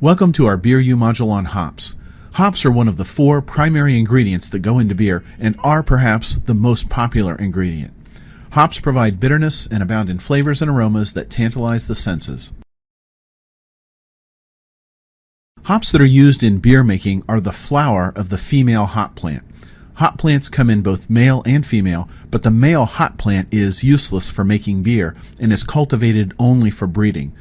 Welcome to our Beer U module on hops. Hops are one of the 4 primary ingredients that go into beer and are perhaps the most popular ingredient. Hops provide bitterness and abound in flavors and aromas that tantalize the senses. Hops that are used in beer making are the flower of the female hop plant. Hop plants come in both male and female, but the male hop plant is useless for making beer and is cultivated only for breeding.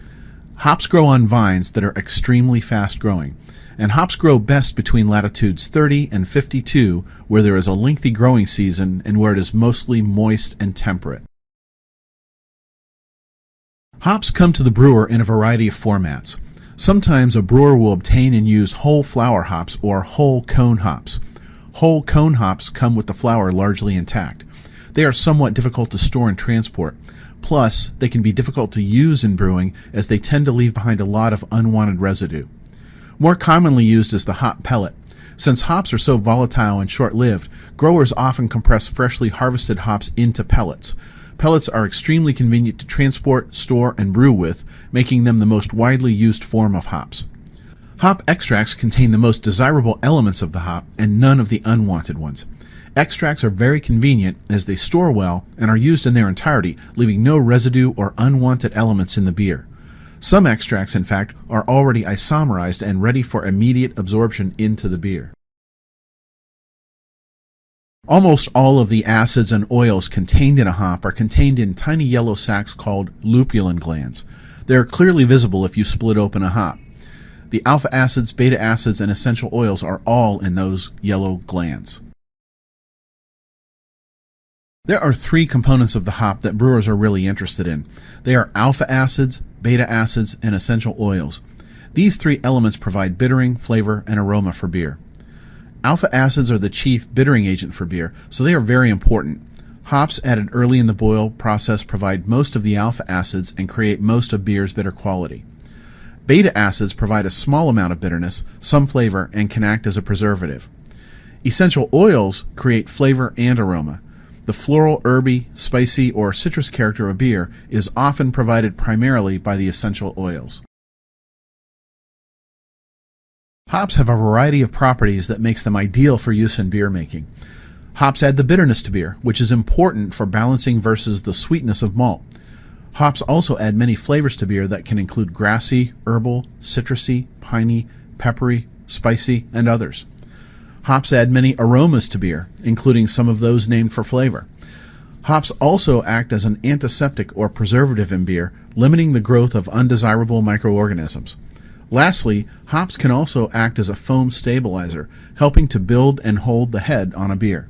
Hops grow on vines that are extremely fast growing, and hops grow best between latitudes 30 and 52, where there is a lengthy growing season and where it is mostly moist and temperate. Hops come to the brewer in a variety of formats. Sometimes a brewer will obtain and use whole flower hops or whole cone hops. Whole cone hops come with the flower largely intact. They are somewhat difficult to store and transport. Plus, they can be difficult to use in brewing as they tend to leave behind a lot of unwanted residue. More commonly used is the hop pellet. Since hops are so volatile and short-lived, growers often compress freshly harvested hops into pellets. Pellets are extremely convenient to transport, store, and brew with, making them the most widely used form of hops. Hop extracts contain the most desirable elements of the hop and none of the unwanted ones. Extracts are very convenient as they store well and are used in their entirety, leaving no residue or unwanted elements in the beer. Some extracts, in fact, are already isomerized and ready for immediate absorption into the beer. Almost all of the acids and oils contained in a hop are contained in tiny yellow sacs called lupulin glands. They are clearly visible if you split open a hop. The alpha acids, beta acids, and essential oils are all in those yellow glands. There are 3 components of the hop that brewers are really interested in. They are alpha acids, beta acids, and essential oils. These 3 elements provide bittering, flavor, and aroma for beer. Alpha acids are the chief bittering agent for beer, so they are very important. Hops added early in the boil process provide most of the alpha acids and create most of beer's bitter quality. Beta acids provide a small amount of bitterness, some flavor, and can act as a preservative. Essential oils create flavor and aroma. The floral, herby, spicy, or citrus character of beer is often provided primarily by the essential oils. Hops have a variety of properties that makes them ideal for use in beer making. Hops add the bitterness to beer, which is important for balancing versus the sweetness of malt. Hops also add many flavors to beer that can include grassy, herbal, citrusy, piney, peppery, spicy, and others. Hops add many aromas to beer, including some of those named for flavor. Hops also act as an antiseptic or preservative in beer, limiting the growth of undesirable microorganisms. Lastly, hops can also act as a foam stabilizer, helping to build and hold the head on a beer.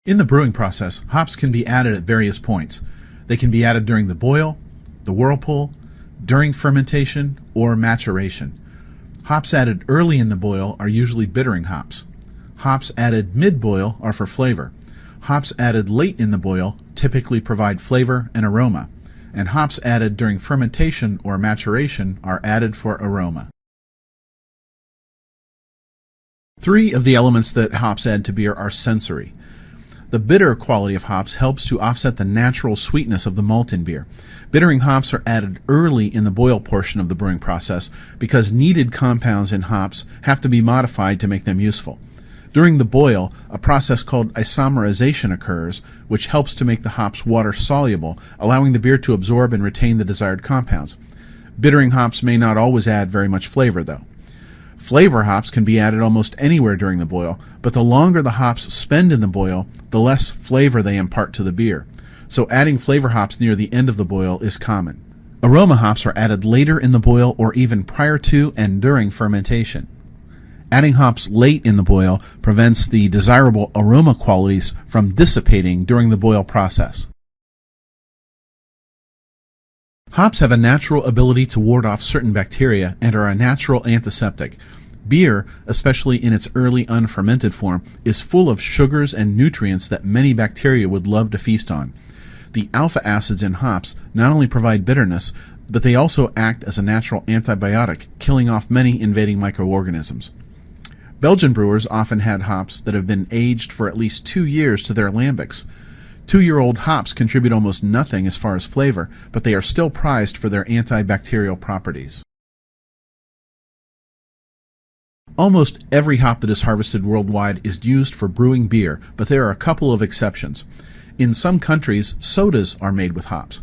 In the brewing process, hops can be added at various points. They can be added during the boil, the whirlpool, during fermentation, or maturation. Hops added early in the boil are usually bittering hops. Hops added mid-boil are for flavor. Hops added late in the boil typically provide flavor and aroma, and hops added during fermentation or maturation are added for aroma. 3 of the elements that hops add to beer are sensory. The bitter quality of hops helps to offset the natural sweetness of the malt in beer. Bittering hops are added early in the boil portion of the brewing process because needed compounds in hops have to be modified to make them useful. During the boil, a process called isomerization occurs, which helps to make the hops water-soluble, allowing the beer to absorb and retain the desired compounds. Bittering hops may not always add very much flavor, though. Flavor hops can be added almost anywhere during the boil, but the longer the hops spend in the boil, the less flavor they impart to the beer. So adding flavor hops near the end of the boil is common. Aroma hops are added later in the boil or even prior to and during fermentation. Adding hops late in the boil prevents the desirable aroma qualities from dissipating during the boil process. Hops have a natural ability to ward off certain bacteria and are a natural antiseptic. Beer, especially in its early unfermented form, is full of sugars and nutrients that many bacteria would love to feast on. The alpha acids in hops not only provide bitterness, but they also act as a natural antibiotic, killing off many invading microorganisms. Belgian brewers often had hops that have been aged for at least 2 years to their lambics. 2-year-old hops contribute almost nothing as far as flavor, but they are still prized for their antibacterial properties. Almost every hop that is harvested worldwide is used for brewing beer, but there are a couple of exceptions. In some countries, sodas are made with hops.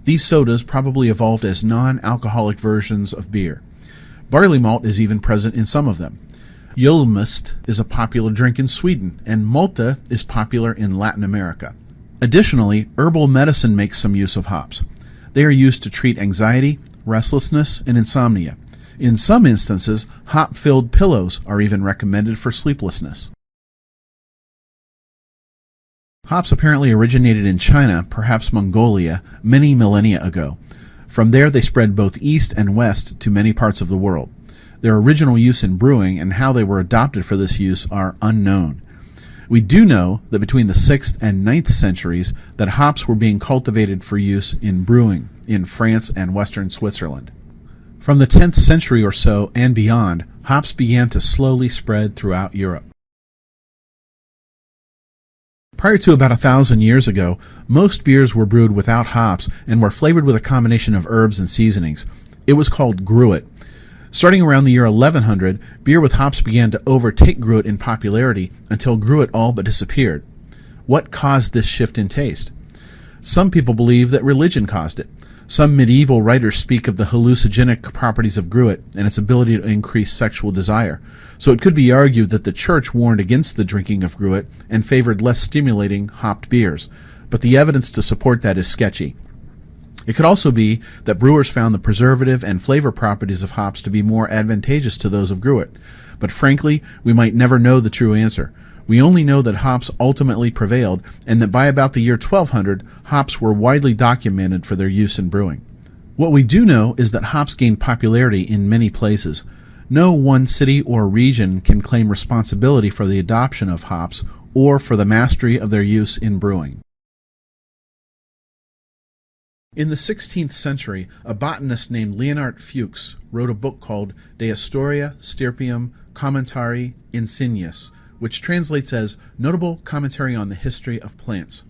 These sodas probably evolved as non-alcoholic versions of beer. Barley malt is even present in some of them. Julmust is a popular drink in Sweden, and Malta is popular in Latin America. Additionally, herbal medicine makes some use of hops. They are used to treat anxiety, restlessness, and insomnia. In some instances, hop-filled pillows are even recommended for sleeplessness. Hops apparently originated in China, perhaps Mongolia, many millennia ago. From there they spread both east and west to many parts of the world. Their original use in brewing and how they were adopted for this use are unknown. We do know that between the 6th and 9th centuries that hops were being cultivated for use in brewing in France and western Switzerland. From the 10th century or so and beyond, hops began to slowly spread throughout Europe. Prior to about 1,000 years ago, most beers were brewed without hops and were flavored with a combination of herbs and seasonings. It was called gruit. Starting around the year 1100, beer with hops began to overtake gruit in popularity until gruit all but disappeared. What caused this shift in taste? Some people believe that religion caused it. Some medieval writers speak of the hallucinogenic properties of gruit and its ability to increase sexual desire. So it could be argued that the church warned against the drinking of gruit and favored less stimulating hopped beers, but the evidence to support that is sketchy. It could also be that brewers found the preservative and flavor properties of hops to be more advantageous to those of gruit, but frankly, we might never know the true answer. We only know that hops ultimately prevailed, and that by about the year 1200, hops were widely documented for their use in brewing. What we do know is that hops gained popularity in many places. No one city or region can claim responsibility for the adoption of hops or for the mastery of their use in brewing. In the 16th century, a botanist named Leonard Fuchs wrote a book called De Historia Stirpium Commentari Insignis, which translates as Notable Commentary on the History of Plants.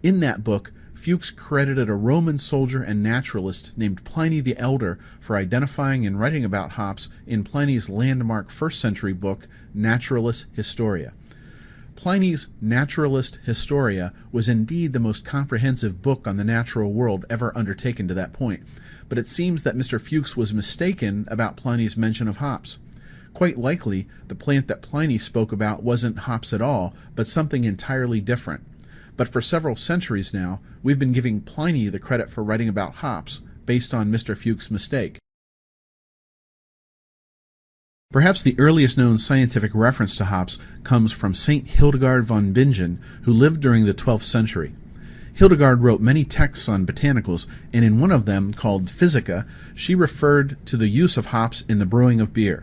In that book, Fuchs credited a Roman soldier and naturalist named Pliny the Elder for identifying and writing about hops in Pliny's landmark 1st century book, Naturalis Historia. Pliny's Naturalis Historia was indeed the most comprehensive book on the natural world ever undertaken to that point, but it seems that Mr. Fuchs was mistaken about Pliny's mention of hops. Quite likely, the plant that Pliny spoke about wasn't hops at all, but something entirely different. But for several centuries now, we've been giving Pliny the credit for writing about hops, based on Mr. Fuchs' mistake. Perhaps the earliest known scientific reference to hops comes from Saint Hildegard von Bingen, who lived during the 12th century. Hildegard wrote many texts on botanicals, and in one of them, called Physica, she referred to the use of hops in the brewing of beer.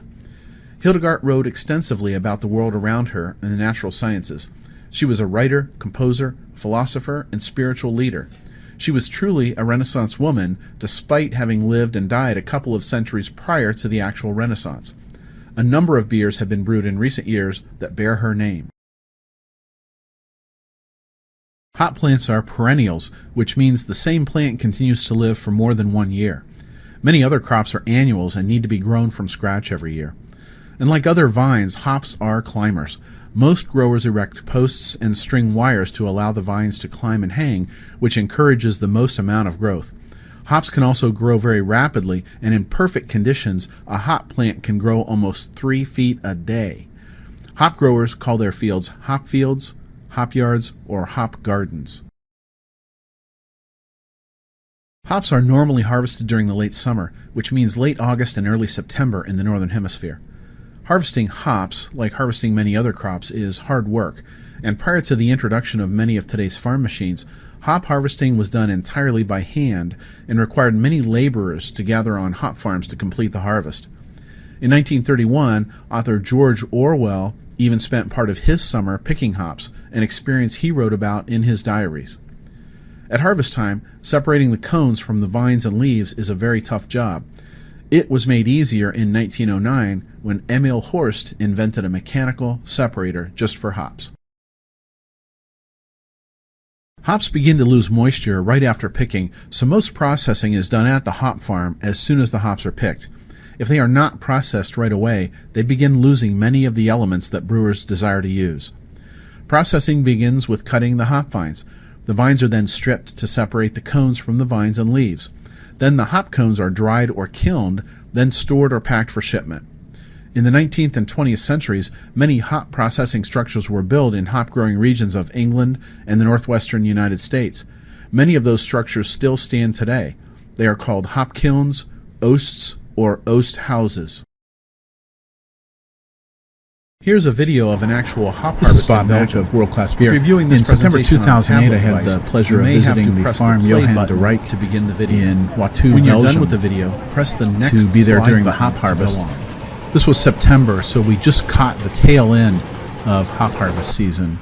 Hildegard wrote extensively about the world around her and the natural sciences. She was a writer, composer, philosopher, and spiritual leader. She was truly a Renaissance woman, despite having lived and died a couple of centuries prior to the actual Renaissance. A number of beers have been brewed in recent years that bear her name. Hop plants are perennials, which means the same plant continues to live for more than 1 year. Many other crops are annuals and need to be grown from scratch every year. And like other vines, hops are climbers. Most growers erect posts and string wires to allow the vines to climb and hang, which encourages the most amount of growth. Hops can also grow very rapidly, and in perfect conditions, a hop plant can grow almost 3 feet a day. Hop growers call their fields hop fields, hop yards, or hop gardens. Hops are normally harvested during the late summer, which means late August and early September in the northern hemisphere. Harvesting hops, like harvesting many other crops, is hard work, and prior to the introduction of many of today's farm machines, hop harvesting was done entirely by hand and required many laborers to gather on hop farms to complete the harvest. In 1931, author George Orwell even spent part of his summer picking hops, an experience he wrote about in his diaries. At harvest time, separating the cones from the vines and leaves is a very tough job. It was made easier in 1909 when Emil Horst invented a mechanical separator just for hops. Hops begin to lose moisture right after picking, so most processing is done at the hop farm as soon as the hops are picked. If they are not processed right away, they begin losing many of the elements that brewers desire to use. Processing begins with cutting the hop vines. The vines are then stripped to separate the cones from the vines and leaves. Then the hop cones are dried or kilned, then stored or packed for shipment. In the 19th and 20th centuries, many hop processing structures were built in hop-growing regions of England and the northwestern United States. Many of those structures still stand today. They are called hop kilns, oasts, or oast houses. Here's a video of an actual hop harvest. This is Bob Mack of World Class Beer. In September 2008, I had the pleasure of visiting the farm Johan de Rijk to begin the video in Watou, When you're done with the video, press the next to be there during the hop harvest. This was September, so we just caught the tail end of hop harvest season.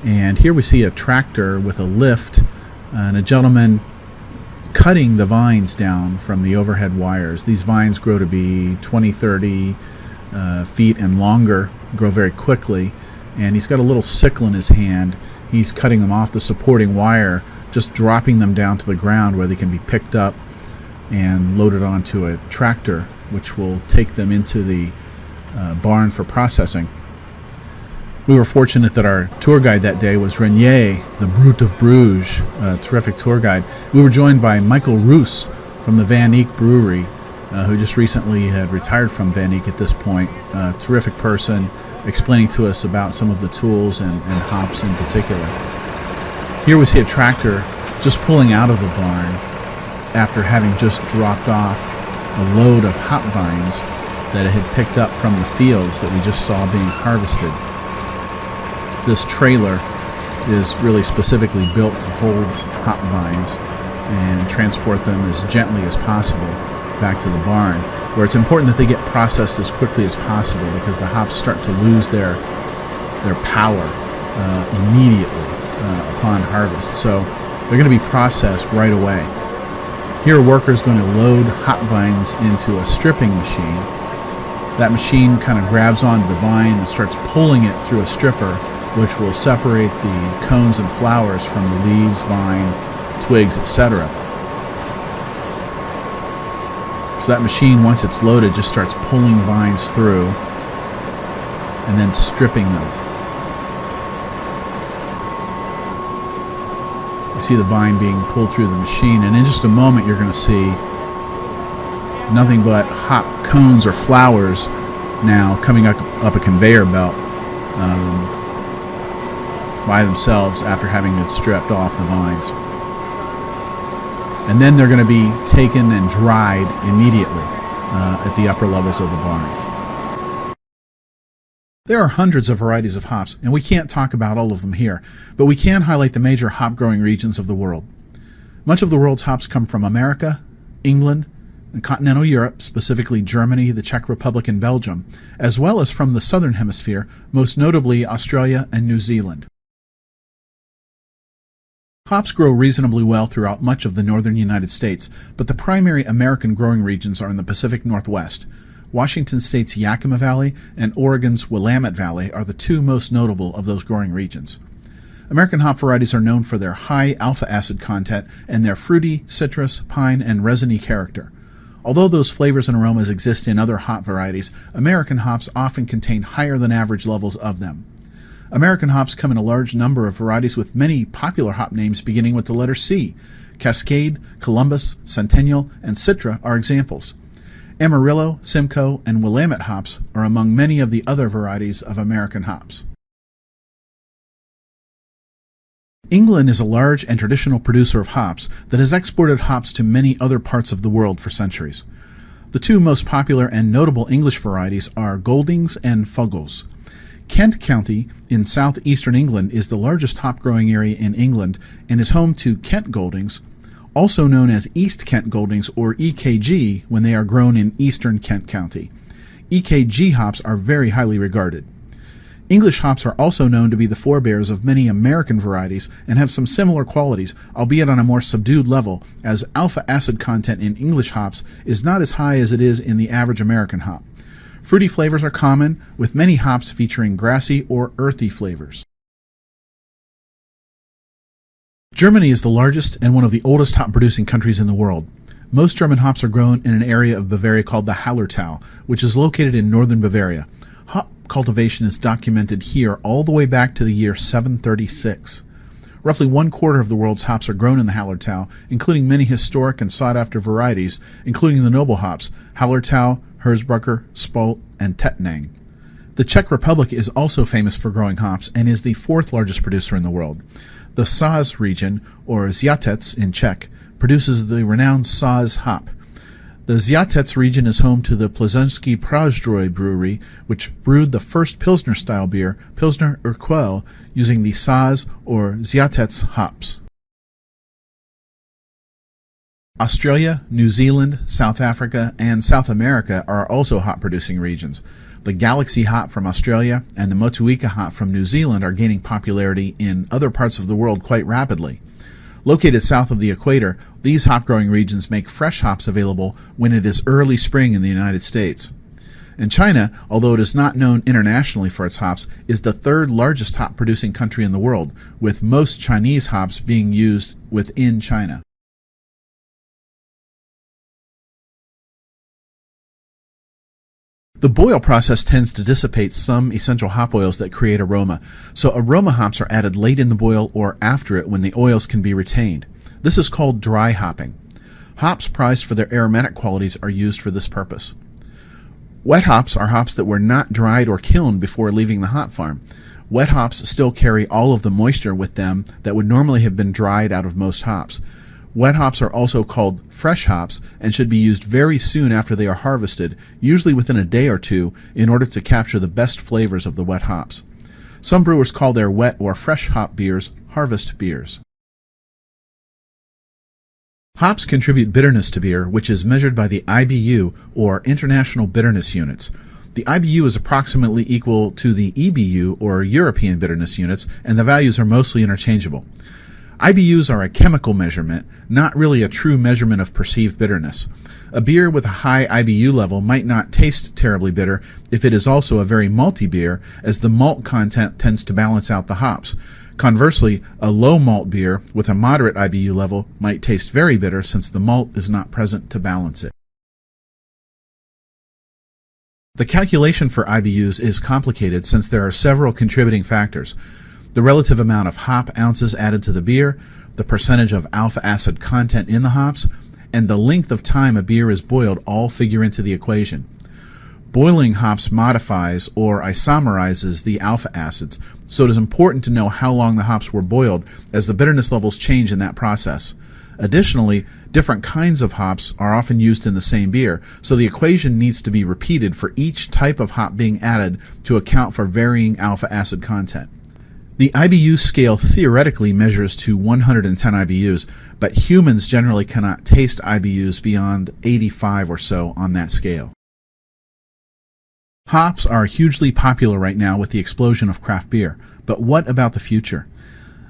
And here we see a tractor with a lift and a gentleman cutting the vines down from the overhead wires. These vines grow to be 20, 30 feet and longer, grow very quickly, and he's got a little sickle in his hand. He's cutting them off the supporting wire, just dropping them down to the ground where they can be picked up and loaded onto a tractor, which will take them into the barn for processing. We were fortunate that our tour guide that day was Renier, the Brute of Bruges, a terrific tour guide. We were joined by Michael Roos from the Van Eyck Brewery, who just recently had retired from Van Eyck at this point. A terrific person, explaining to us about some of the tools and hops in particular. Here we see a tractor just pulling out of the barn after having just dropped off a load of hop vines that it had picked up from the fields that we just saw being harvested. This trailer is really specifically built to hold hop vines and transport them as gently as possible back to the barn, where it's important that they get processed as quickly as possible because the hops start to lose their power immediately upon harvest. So they're going to be processed right away. Here a worker is going to load hop vines into a stripping machine. That machine kind of grabs onto the vine and starts pulling it through a stripper, which will separate the cones and flowers from the leaves, vine, twigs, etc. So that machine, once it's loaded, just starts pulling vines through and then stripping them. You see the vine being pulled through the machine, and in just a moment you're going to see nothing but hop cones or flowers now coming up a conveyor belt by themselves after having been stripped off the vines. And then they're going to be taken and dried immediately at the upper levels of the barn. There are hundreds of varieties of hops, and we can't talk about all of them here, but we can highlight the major hop-growing regions of the world. Much of the world's hops come from America, England, and continental Europe, specifically Germany, the Czech Republic, and Belgium, as well as from the southern hemisphere, most notably Australia and New Zealand. Hops grow reasonably well throughout much of the northern United States, but the primary American growing regions are in the Pacific Northwest. Washington State's Yakima Valley and Oregon's Willamette Valley are the two most notable of those growing regions. American hop varieties are known for their high alpha acid content and their fruity, citrus, pine, and resiny character. Although those flavors and aromas exist in other hop varieties, American hops often contain higher than average levels of them. American hops come in a large number of varieties with many popular hop names beginning with the letter C. Cascade, Columbus, Centennial, and Citra are examples. Amarillo, Simcoe, and Willamette hops are among many of the other varieties of American hops. England is a large and traditional producer of hops that has exported hops to many other parts of the world for centuries. The two most popular and notable English varieties are Goldings and Fuggles. Kent County in southeastern England is the largest hop-growing area in England and is home to Kent Goldings, also known as East Kent Goldings or EKG when they are grown in eastern Kent County. EKG hops are very highly regarded. English hops are also known to be the forebears of many American varieties and have some similar qualities, albeit on a more subdued level, as alpha acid content in English hops is not as high as it is in the average American hop. Fruity flavors are common, with many hops featuring grassy or earthy flavors. Germany is the largest and one of the oldest hop-producing countries in the world. Most German hops are grown in an area of Bavaria called the Hallertau, which is located in northern Bavaria. Hop cultivation is documented here all the way back to the year 736. Roughly 1/4 of the world's hops are grown in the Hallertau, including many historic and sought-after varieties, including the noble hops, Hallertau, Hersbrucker, Spalt, and Tettnang. The Czech Republic is also famous for growing hops and is the fourth largest producer in the world. The Saz region, or Žatec in Czech, produces the renowned Saz hop. The Žatec region is home to the Plzeňský Prazdroj brewery, which brewed the first Pilsner-style beer, Pilsner Urquell, using the Saz or Žatec hops. Australia, New Zealand, South Africa, and South America are also hop-producing regions. The Galaxy hop from Australia and the Motueka hop from New Zealand are gaining popularity in other parts of the world quite rapidly. Located south of the equator, these hop-growing regions make fresh hops available when it is early spring in the United States. And China, although it is not known internationally for its hops, is the third largest hop-producing country in the world, with most Chinese hops being used within China. The boil process tends to dissipate some essential hop oils that create aroma, so aroma hops are added late in the boil or after it when the oils can be retained. This is called dry hopping. Hops prized for their aromatic qualities are used for this purpose. Wet hops are hops that were not dried or kilned before leaving the hop farm. Wet hops still carry all of the moisture with them that would normally have been dried out of most hops. Wet hops are also called fresh hops and should be used very soon after they are harvested, usually within a day or two, in order to capture the best flavors of the wet hops. Some brewers call their wet or fresh hop beers harvest beers. Hops contribute bitterness to beer, which is measured by the IBU, or International Bitterness Units. The IBU is approximately equal to the EBU, or European Bitterness Units, and the values are mostly interchangeable. IBUs are a chemical measurement, not really a true measurement of perceived bitterness. A beer with a high IBU level might not taste terribly bitter if it is also a very malty beer, as the malt content tends to balance out the hops. Conversely, a low malt beer with a moderate IBU level might taste very bitter since the malt is not present to balance it. The calculation for IBUs is complicated since there are several contributing factors. The relative amount of hop ounces added to the beer, the percentage of alpha acid content in the hops, and the length of time a beer is boiled all figure into the equation. Boiling hops modifies or isomerizes the alpha acids, so it is important to know how long the hops were boiled, as the bitterness levels change in that process. Additionally, different kinds of hops are often used in the same beer, so the equation needs to be repeated for each type of hop being added to account for varying alpha acid content. The IBU scale theoretically measures to 110 IBUs, but humans generally cannot taste IBUs beyond 85 or so on that scale. Hops are hugely popular right now with the explosion of craft beer, but what about the future?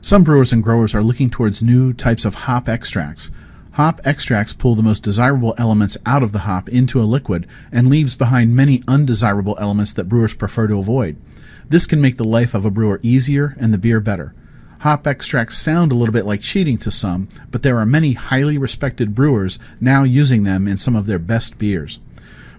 Some brewers and growers are looking towards new types of hop extracts. Hop extracts pull the most desirable elements out of the hop into a liquid and leaves behind many undesirable elements that brewers prefer to avoid. This can make the life of a brewer easier and the beer better. Hop extracts sound a little bit like cheating to some, but there are many highly respected brewers now using them in some of their best beers.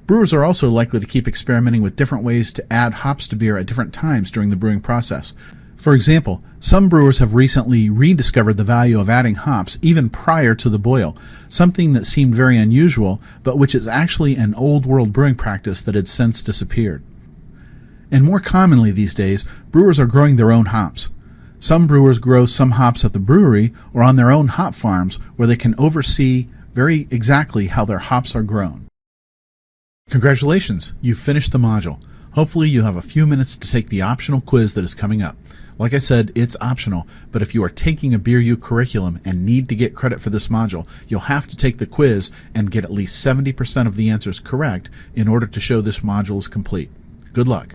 Brewers are also likely to keep experimenting with different ways to add hops to beer at different times during the brewing process. For example, some brewers have recently rediscovered the value of adding hops even prior to the boil, something that seemed very unusual, but which is actually an old-world brewing practice that had since disappeared. And more commonly these days, brewers are growing their own hops. Some brewers grow some hops at the brewery or on their own hop farms where they can oversee very exactly how their hops are grown. Congratulations, you've finished the module. Hopefully you have a few minutes to take the optional quiz that is coming up. Like I said, it's optional, but if you are taking a Beer U curriculum and need to get credit for this module, you'll have to take the quiz and get at least 70% of the answers correct in order to show this module is complete. Good luck.